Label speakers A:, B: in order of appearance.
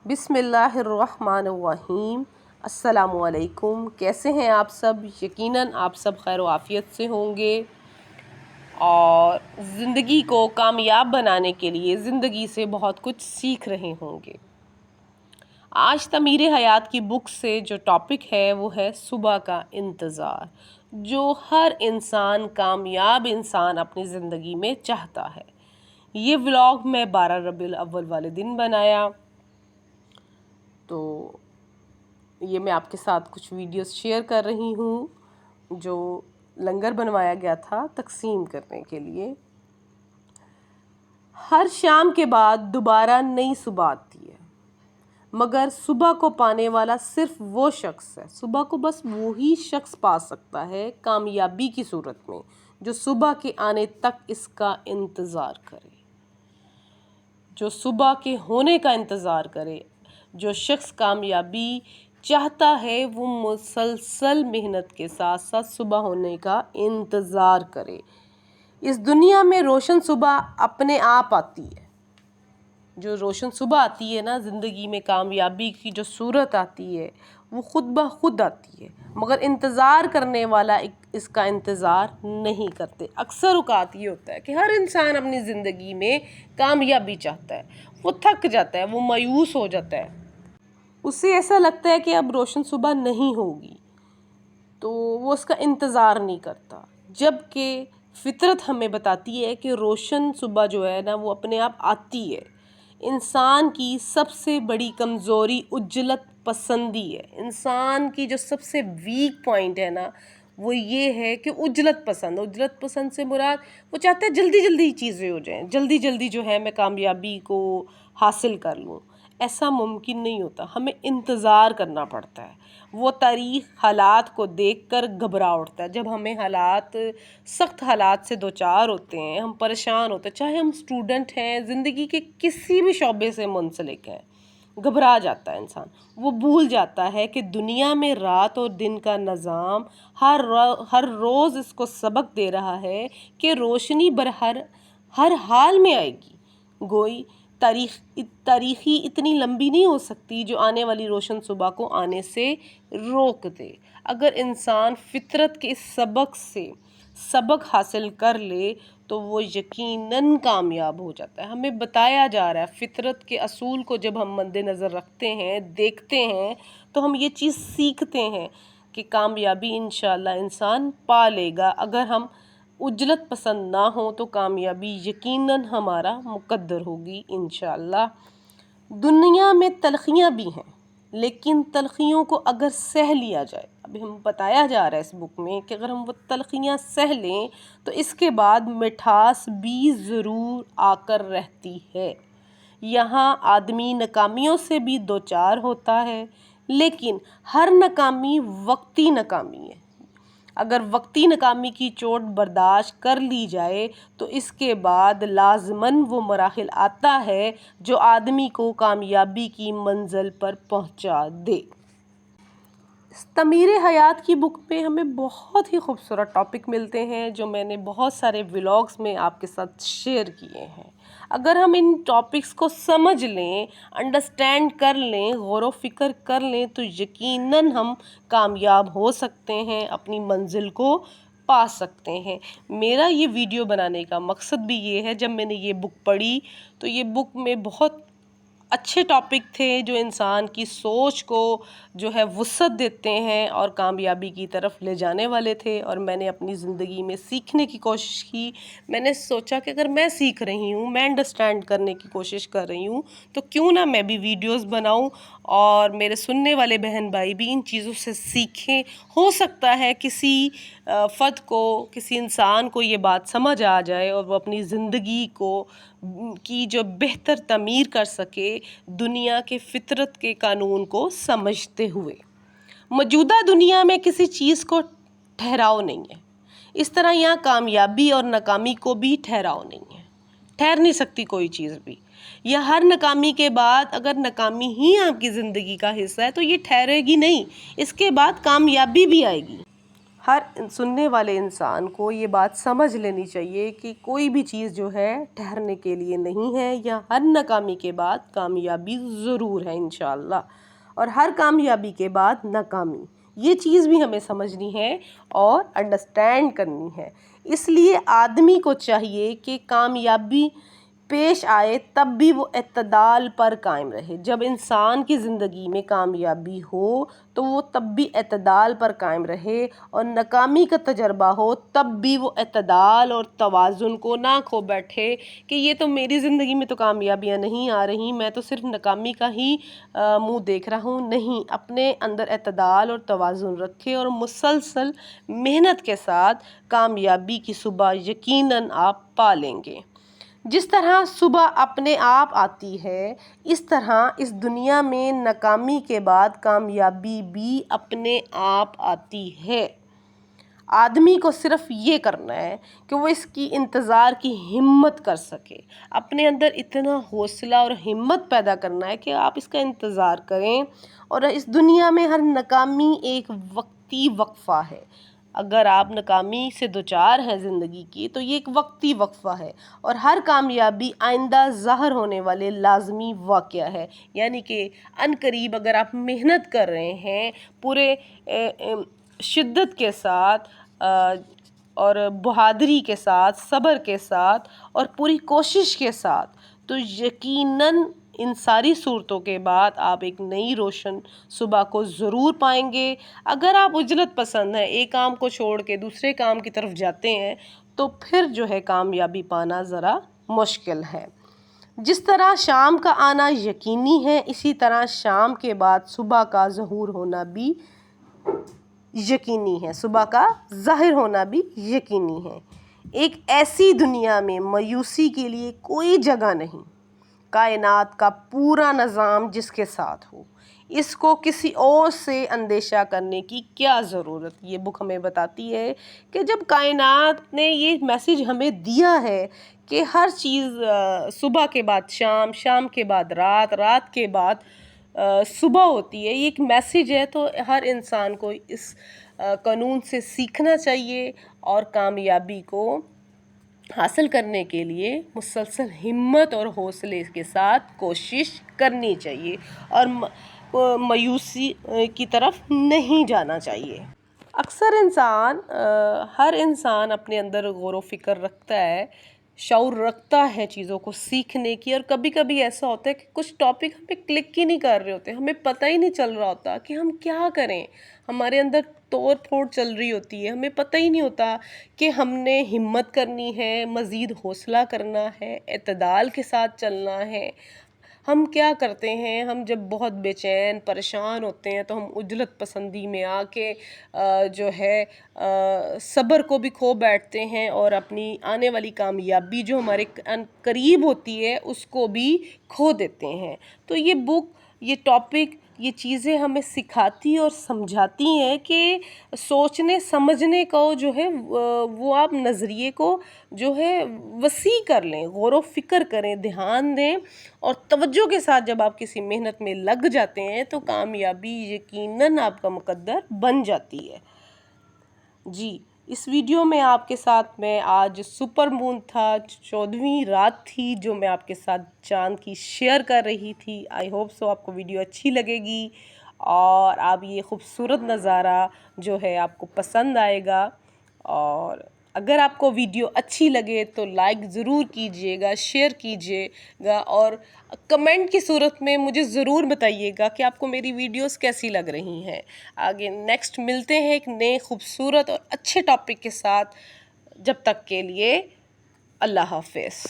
A: بسم اللہ الرحمن الرحیم۔ السلام علیکم، کیسے ہیں آپ سب؟ یقیناً آپ سب خیر و عافیت سے ہوں گے اور زندگی کو کامیاب بنانے کے لیے زندگی سے بہت کچھ سیکھ رہے ہوں گے۔ آج تعمیر حیات کی بک سے جو ٹاپک ہے وہ ہے صبح کا انتظار، جو ہر انسان، کامیاب انسان اپنی زندگی میں چاہتا ہے۔ یہ ولاگ میں 12 ربیع الاول والے دن بنایا، تو یہ میں آپ کے ساتھ کچھ ویڈیوز شیئر کر رہی ہوں جو لنگر بنوایا گیا تھا تقسیم کرنے کے لیے۔ ہر شام کے بعد دوبارہ نئی صبح آتی ہے، مگر صبح کو پانے والا صرف وہ شخص ہے، صبح کو بس وہی شخص پا سکتا ہے کامیابی کی صورت میں جو صبح کے آنے تک اس کا انتظار کرے، جو صبح کے ہونے کا انتظار کرے۔ جو شخص کامیابی چاہتا ہے وہ مسلسل محنت کے ساتھ ساتھ صبح ہونے کا انتظار کرے۔ اس دنیا میں روشن صبح اپنے آپ آتی ہے، جو روشن صبح آتی ہے نا زندگی میں، کامیابی کی جو صورت آتی ہے وہ خود بخود آتی ہے، مگر انتظار کرنے والا اس کا انتظار نہیں کرتے۔ اکثر اوقات یہ ہوتا ہے کہ ہر انسان اپنی زندگی میں کامیابی چاہتا ہے، وہ تھک جاتا ہے، وہ مایوس ہو جاتا ہے، اسے ایسا لگتا ہے کہ اب روشن صبح نہیں ہوگی، تو وہ اس کا انتظار نہیں کرتا، جبکہ فطرت ہمیں بتاتی ہے کہ روشن صبح جو ہے نا وہ اپنے آپ آتی ہے۔ انسان کی سب سے بڑی کمزوری عجلت پسندی ہے۔ انسان کی جو سب سے ویک پوائنٹ ہے نا وہ یہ ہے کہ عجلت پسند سے مراد وہ چاہتے ہیں جلدی جلدی چیزیں ہو جائیں، جلدی جلدی جو ہے میں کامیابی کو حاصل کر لوں۔ ایسا ممکن نہیں ہوتا، ہمیں انتظار کرنا پڑتا ہے۔ وہ تاریخ حالات کو دیکھ کر گھبرا اٹھتا ہے، جب ہمیں سخت حالات سے دوچار ہوتے ہیں، ہم پریشان ہوتے ہیں، چاہے ہم اسٹوڈنٹ ہیں، زندگی کے کسی بھی شعبے سے منسلک ہیں، گھبرا جاتا ہے انسان۔ وہ بھول جاتا ہے کہ دنیا میں رات اور دن کا نظام ہر روز اس کو سبق دے رہا ہے کہ روشنی ہر حال میں آئے گی۔ گوئی تاریخی اتنی لمبی نہیں ہو سکتی جو آنے والی روشن صبح کو آنے سے روک دے۔ اگر انسان فطرت کے اس سبق سے سبق حاصل کر لے تو وہ یقیناً کامیاب ہو جاتا ہے۔ ہمیں بتایا جا رہا ہے فطرت کے اصول کو جب ہم مد نظر رکھتے ہیں، دیکھتے ہیں، تو ہم یہ چیز سیکھتے ہیں کہ کامیابی انشاءاللہ انسان پا لے گا۔ اگر ہم عجلت پسند نہ ہوں تو کامیابی یقیناً ہمارا مقدر ہوگی انشاءاللہ۔ دنیا میں تلخیاں بھی ہیں، لیکن تلخیوں کو اگر سہ لیا جائے، ابھی ہم بتایا جا رہا ہے اس بک میں کہ اگر ہم وہ تلخیاں سہ لیں تو اس کے بعد مٹھاس بھی ضرور آ کر رہتی ہے۔ یہاں آدمی ناکامیوں سے بھی دوچار ہوتا ہے، لیکن ہر ناکامی وقتی ناکامی ہے۔ اگر وقتی ناکامی کی چوٹ برداشت کر لی جائے تو اس کے بعد لازماً وہ مراحل آتا ہے جو آدمی کو کامیابی کی منزل پر پہنچا دے۔ تعمیر حیات کی بک میں ہمیں بہت ہی خوبصورت ٹاپک ملتے ہیں جو میں نے بہت سارے ولاگز میں آپ کے ساتھ شیئر کیے ہیں۔ اگر ہم ان ٹاپکس کو سمجھ لیں، انڈرسٹینڈ کر لیں، غور و فکر کر لیں تو یقیناً ہم کامیاب ہو سکتے ہیں، اپنی منزل کو پا سکتے ہیں۔ میرا یہ ویڈیو بنانے کا مقصد بھی یہ ہے، جب میں نے یہ بک پڑھی تو یہ بک میں بہت اچھے ٹاپک تھے جو انسان کی سوچ کو جو ہے وسعت دیتے ہیں اور کامیابی کی طرف لے جانے والے تھے، اور میں نے اپنی زندگی میں سیکھنے کی کوشش کی۔ میں نے سوچا کہ اگر میں سیکھ رہی ہوں، میں انڈرسٹینڈ کرنے کی کوشش کر رہی ہوں تو کیوں نہ میں بھی ویڈیوز بناؤں اور میرے سننے والے بہن بھائی بھی ان چیزوں سے سیکھیں۔ ہو سکتا ہے کسی فرد کو، کسی انسان کو یہ بات سمجھ آ جائے اور وہ اپنی زندگی کی جو بہتر تعمیر کر سکے دنیا کے فطرت کے قانون کو سمجھتے ہوئے۔ موجودہ دنیا میں کسی چیز کو ٹھہراؤ نہیں ہے، اس طرح یہاں کامیابی اور ناکامی کو بھی ٹھہراؤ نہیں ہے، ٹھہر نہیں سکتی کوئی چیز بھی۔ یا ہر ناکامی کے بعد اگر ناکامی ہی آپ کی زندگی کا حصہ ہے تو یہ ٹھہرے گی نہیں، اس کے بعد کامیابی بھی آئے گی۔ ہر سننے والے انسان کو یہ بات سمجھ لینی چاہیے کہ کوئی بھی چیز جو ہے ٹھہرنے کے لیے نہیں ہے، یا ہر ناکامی کے بعد کامیابی ضرور ہے انشاءاللہ، اور ہر کامیابی کے بعد ناکامی، یہ چیز بھی ہمیں سمجھنی ہے اور انڈرسٹینڈ کرنی ہے۔ اس لیے آدمی کو چاہیے کہ کامیابی پیش آئے تب بھی وہ اعتدال پر قائم رہے۔ جب انسان کی زندگی میں کامیابی ہو تو وہ تب بھی اعتدال پر قائم رہے، اور ناکامی کا تجربہ ہو تب بھی وہ اعتدال اور توازن کو نہ کھو بیٹھے کہ یہ تو میری زندگی میں تو کامیابیاں نہیں آ رہی، میں تو صرف ناکامی کا ہی منہ دیکھ رہا ہوں۔ نہیں، اپنے اندر اعتدال اور توازن رکھے اور مسلسل محنت کے ساتھ کامیابی کی صبح یقیناً آپ پا لیں گے۔ جس طرح صبح اپنے آپ آتی ہے، اس طرح اس دنیا میں ناکامی کے بعد کامیابی بھی اپنے آپ آتی ہے۔ آدمی کو صرف یہ کرنا ہے کہ وہ اس کی انتظار کی ہمت کر سکے، اپنے اندر اتنا حوصلہ اور ہمت پیدا کرنا ہے کہ آپ اس کا انتظار کریں، اور اس دنیا میں ہر ناکامی ایک وقتی وقفہ ہے۔ اگر آپ ناکامی سے دوچار ہیں زندگی کی تو یہ ایک وقتی وقفہ ہے، اور ہر کامیابی آئندہ ظاہر ہونے والے لازمی واقعہ ہے۔ یعنی کہ عن قریب اگر آپ محنت کر رہے ہیں پورے شدت کے ساتھ اور بہادری کے ساتھ، صبر کے ساتھ اور پوری کوشش کے ساتھ، تو یقیناً ان ساری صورتوں کے بعد آپ ایک نئی روشن صبح کو ضرور پائیں گے۔ اگر آپ عجلت پسند ہیں، ایک کام کو چھوڑ کے دوسرے کام کی طرف جاتے ہیں، تو پھر جو ہے کامیابی پانا ذرا مشکل ہے۔ جس طرح شام کا آنا یقینی ہے، اسی طرح شام کے بعد صبح کا ظہور ہونا بھی یقینی ہے، صبح کا ظاہر ہونا بھی یقینی ہے۔ ایک ایسی دنیا میں مایوسی کے لیے کوئی جگہ نہیں، کائنات کا پورا نظام جس کے ساتھ ہو، اس کو کسی اور سے اندیشہ کرنے کی کیا ضرورت۔ یہ بک ہمیں بتاتی ہے کہ جب کائنات نے یہ میسیج ہمیں دیا ہے کہ ہر چیز صبح کے بعد شام، شام کے بعد رات، رات کے بعد صبح ہوتی ہے، یہ ایک میسیج ہے، تو ہر انسان کو اس قانون سے سیکھنا چاہیے اور کامیابی کو حاصل کرنے کے لیے مسلسل ہمت اور حوصلے کے ساتھ کوشش کرنی چاہیے، اور مایوسی کی طرف نہیں جانا چاہیے۔ اکثر ہر انسان اپنے اندر غور و فکر رکھتا ہے، شعور رکھتا ہے چیزوں کو سیکھنے کی، اور کبھی کبھی ایسا ہوتا ہے کہ کچھ ٹاپک ہم پہ کلک ہی نہیں کر رہے ہوتے، ہمیں پتہ ہی نہیں چل رہا ہوتا کہ ہم کیا کریں، ہمارے اندر توڑ پھوڑ چل رہی ہوتی ہے، ہمیں پتہ ہی نہیں ہوتا کہ ہم نے ہمت کرنی ہے، مزید حوصلہ کرنا ہے، اعتدال کے ساتھ چلنا ہے۔ ہم کیا کرتے ہیں، ہم جب بہت بے چین پریشان ہوتے ہیں تو ہم عجلت پسندی میں آ کے جو ہے صبر کو بھی کھو بیٹھتے ہیں، اور اپنی آنے والی کامیابی جو ہمارے قریب ہوتی ہے اس کو بھی کھو دیتے ہیں۔ تو یہ بک، یہ ٹاپک، یہ چیزیں ہمیں سکھاتی اور سمجھاتی ہیں کہ سوچنے سمجھنے کو جو ہے وہ آپ نظریے کو جو ہے وسیع کر لیں، غور و فکر کریں، دھیان دیں، اور توجہ کے ساتھ جب آپ کسی محنت میں لگ جاتے ہیں تو کامیابی یقیناً آپ کا مقدر بن جاتی ہے۔ جی، اس ویڈیو میں آپ کے ساتھ میں آج سپر مون تھا، 14ویں رات تھی جو میں آپ کے ساتھ چاند کی شیئر کر رہی تھی۔ آئی ہوپ سو آپ کو ویڈیو اچھی لگے گی، اور آپ یہ خوبصورت نظارہ جو ہے آپ کو پسند آئے گا، اور اگر آپ کو ویڈیو اچھی لگے تو لائک ضرور کیجئے گا، شیئر کیجئے گا، اور کمنٹ کی صورت میں مجھے ضرور بتائیے گا کہ آپ کو میری ویڈیوز کیسی لگ رہی ہیں۔ آگے نیکسٹ ملتے ہیں ایک نئے خوبصورت اور اچھے ٹاپک کے ساتھ، جب تک کے لیے اللہ حافظ۔